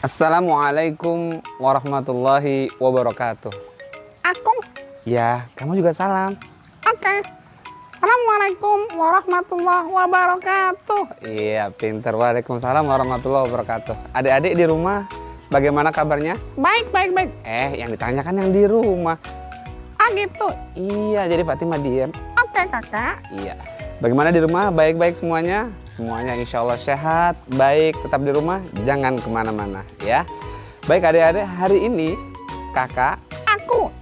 Assalamualaikum warahmatullahi wabarakatuh. Aku? Ya, kamu juga salam. Oke. Assalamualaikum warahmatullahi wabarakatuh. Iya, pinter. Waalaikumsalam warahmatullahi wabarakatuh. Adik-adik di rumah, bagaimana kabarnya? Baik. Yang ditanyakan yang di rumah. Ah gitu. Iya, jadi Fatimah diam. Oke kakak. Iya. Bagaimana di rumah? Baik-baik semuanya? Semuanya insya Allah sehat, baik, tetap di rumah, jangan kemana-mana ya. Baik adik-adik, hari ini kakak. Aku.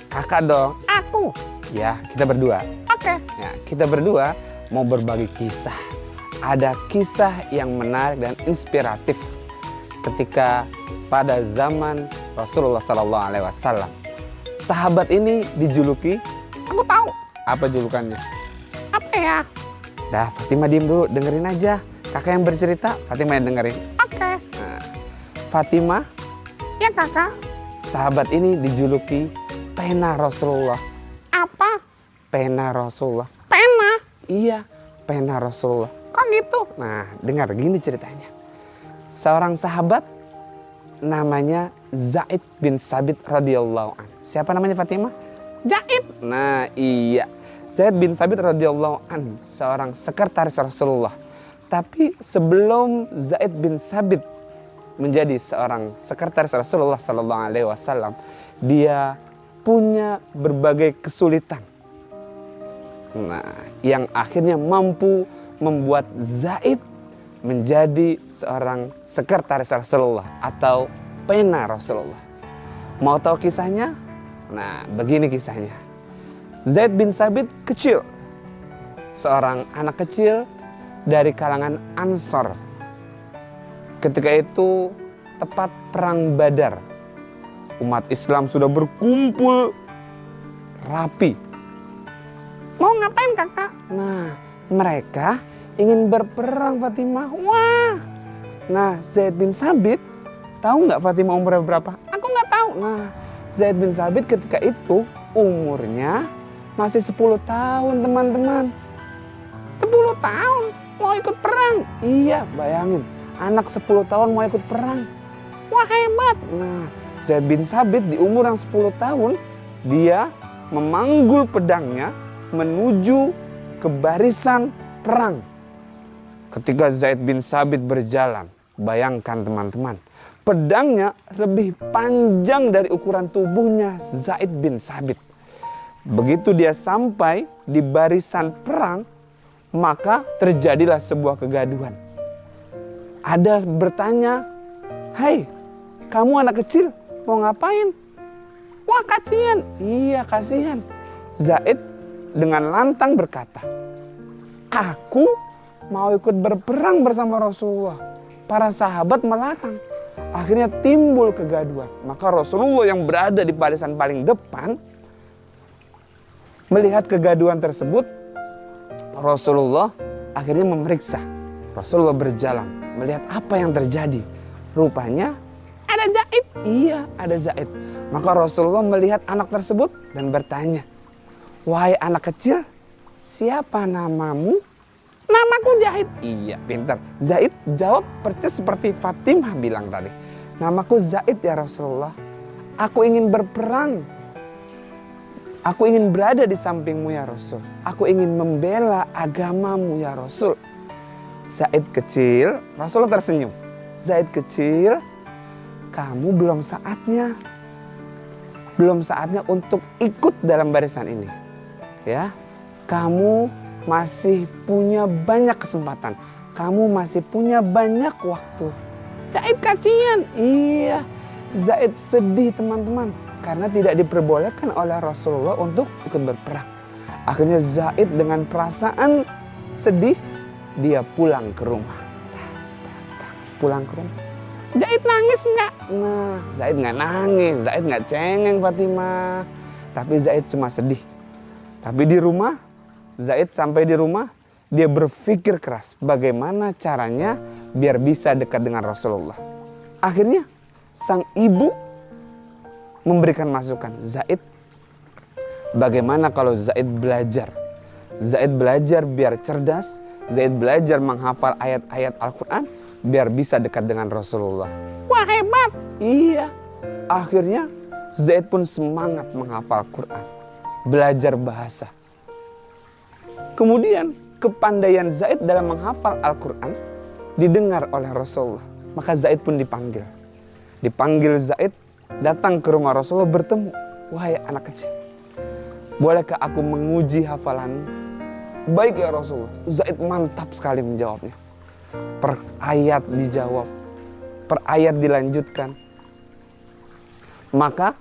Kakak dong. Aku. Ya, kita berdua. Oke. Ya, kita berdua mau berbagi kisah. Ada kisah yang menarik dan inspiratif ketika pada zaman Rasulullah SAW. Sahabat ini dijuluki. Aku tahu. Apa julukannya? Apa ya? Dah, Fatimah diem dulu, dengerin aja. Kakak yang bercerita, Fatimah yang dengerin. Oke. Nah, Fatimah, Ya kakak. sahabat ini dijuluki pena Rasulullah. Apa? Pena Rasulullah. Pena? Iya, pena Rasulullah. Kok gitu? Nah, dengar gini ceritanya. Seorang sahabat namanya Zaid bin Sabit radhiyallahu an. Siapa namanya Fatimah? Jahit. Nah, iya. Zaid bin Sabit radhiyallahu an, seorang sekretaris Rasulullah. Tapi sebelum Zaid bin Sabit menjadi seorang sekretaris Rasulullah sallallahu alaihi wasallam, dia punya berbagai kesulitan. Nah, yang akhirnya mampu membuat Zaid menjadi seorang sekretaris Rasulullah atau pena Rasulullah. Mau tahu kisahnya? Nah, begini kisahnya. Zaid bin Sabit kecil, seorang anak kecil dari kalangan Ansor. Ketika itu tepat perang Badar. Umat Islam sudah berkumpul rapi. Mau ngapain kakak? Nah, mereka ingin berperang Fatimah. Wah. Nah, Zaid bin Sabit, tahu nggak Fatimah umurnya berapa? Aku nggak tahu. Nah, Zaid bin Sabit ketika itu umurnya masih 10 tahun teman-teman. 10 tahun mau ikut perang. Iya, bayangin. Anak 10 tahun mau ikut perang. Wah hebat. Nah, Zaid bin Sabit di umur yang 10 tahun, dia memanggul pedangnya menuju ke barisan perang. Ketika Zaid bin Sabit berjalan, bayangkan teman-teman, pedangnya lebih panjang dari ukuran tubuhnya Zaid bin Sabit. Begitu dia sampai di barisan perang, maka terjadilah sebuah kegaduhan. Ada bertanya, "Hai, kamu anak kecil, mau ngapain?" Wah kasihan. Iya, kasihan. Zaid dengan lantang berkata, "Aku mau ikut berperang bersama Rasulullah. Para sahabat melarang." Akhirnya timbul kegaduhan. Maka Rasulullah yang berada di barisan paling depan melihat kegaduhan tersebut. Rasulullah akhirnya memeriksa. Rasulullah berjalan melihat apa yang terjadi. Rupanya Ada Jahit. iya, ada Zaid. Maka Rasulullah melihat anak tersebut dan bertanya, "Wahai anak kecil, siapa namamu?" Namaku Jahit. Iya, pintar. Zaid jawab persis seperti Fatimah bilang tadi. "Namaku Zaid ya Rasulullah. Aku ingin berperang. Aku ingin berada di sampingmu ya Rasul. Aku ingin membela agamamu ya Rasul." Zaid kecil, Rasulullah tersenyum. "Zaid kecil, kamu belum saatnya. Belum saatnya untuk ikut dalam barisan ini. Ya, kamu masih punya banyak kesempatan. Kamu masih punya banyak waktu." Jahit kasihan. Iya, Zaid sedih teman-teman. Karena tidak diperbolehkan oleh Rasulullah untuk ikut berperang. Akhirnya Zaid dengan perasaan sedih, dia pulang ke rumah. Pulang ke rumah. Jahit nangis nggak? Nah, Zaid nggak nangis, Zaid nggak cengeng Fatimah. Tapi Zaid cuma sedih. Tapi di rumah, Zaid sampai di rumah, dia berpikir keras bagaimana caranya biar bisa dekat dengan Rasulullah. Akhirnya sang ibu memberikan masukan, "Zaid, bagaimana kalau Zaid belajar? Zaid belajar biar cerdas, Zaid belajar menghafal ayat-ayat Al-Quran, biar bisa dekat dengan Rasulullah. Wah, hebat. Iya, akhirnya Zaid pun semangat menghafal Quran, belajar bahasa. Kemudian kepandaian Zaid dalam menghafal Al-Quran didengar oleh Rasulullah. Maka Zaid pun dipanggil. Dipanggil Zaid datang ke rumah Rasulullah bertemu. Wahai anak kecil, bolehkah aku menguji hafalanmu? Baik ya Rasulullah. Zaid mantap sekali menjawabnya. Per ayat dijawab, per ayat dilanjutkan. Maka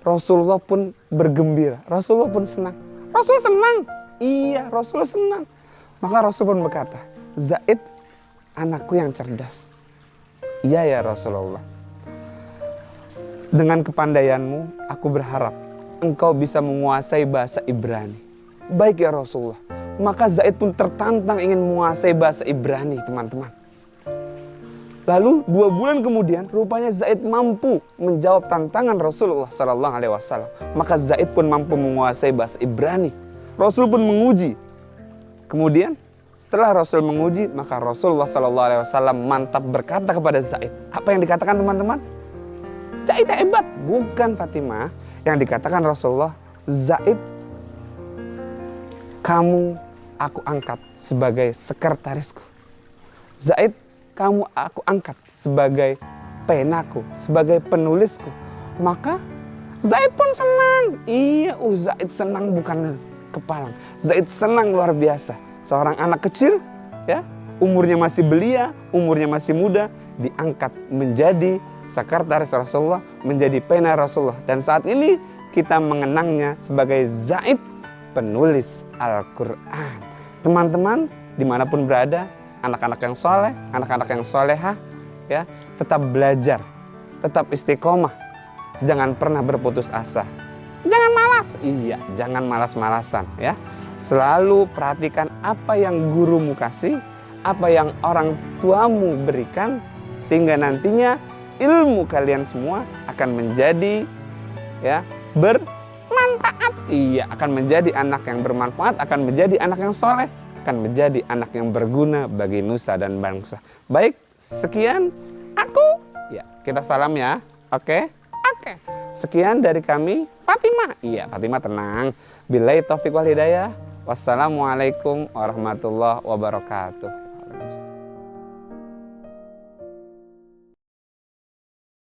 Rasulullah pun bergembira, Rasulullah pun senang. Rasul senang. Iya, Rasulullah senang. Maka Rasul pun berkata, Zaid anakku yang cerdas. Iya ya Rasulullah. Dengan kepandaianmu, aku berharap engkau bisa menguasai bahasa Ibrani. Baik ya Rasulullah. Maka Zaid pun tertantang ingin menguasai bahasa Ibrani, teman-teman. Lalu 2 bulan kemudian, rupanya Zaid mampu menjawab tantangan Rasulullah SAW. Maka Zaid pun mampu menguasai bahasa Ibrani. Rasul pun menguji. Kemudian setelah Rasul menguji, maka Rasulullah SAW mantap berkata kepada Zaid. Apa yang dikatakan teman-teman? Zaid hebat. Bukan Fatimah. Yang dikatakan Rasulullah, Zaid, kamu aku angkat sebagai sekretarisku. Zaid, kamu aku angkat sebagai penaku, sebagai penulisku. Maka Zaid pun senang. iya, Zaid senang bukan kepalang. Zaid senang luar biasa. Seorang anak kecil, ya, umurnya masih belia, umurnya masih muda, diangkat menjadi sekretaris Rasulullah, menjadi pena Rasulullah. Dan saat ini kita mengenangnya sebagai Zaid, penulis Al-Quran. Teman-teman, dimanapun berada, anak-anak yang soleh, anak-anak yang solehah, ya, tetap belajar, tetap istiqomah, jangan pernah berputus asa. Jangan malas. Iya, jangan malas-malasan ya. Selalu perhatikan apa yang gurumu kasih, apa yang orang tuamu berikan, sehingga nantinya ilmu kalian semua akan menjadi ya bermanfaat. Iya, akan menjadi anak yang bermanfaat, akan menjadi anak yang soleh, akan menjadi anak yang berguna bagi nusa dan bangsa. Baik, sekian Aku. ya, kita salam ya. Oke. Oke. Sekian dari kami, Fatimah. Iya, Fatimah tenang. Billahi taufiq wal hidayah. Wassalamualaikum warahmatullahi wabarakatuh.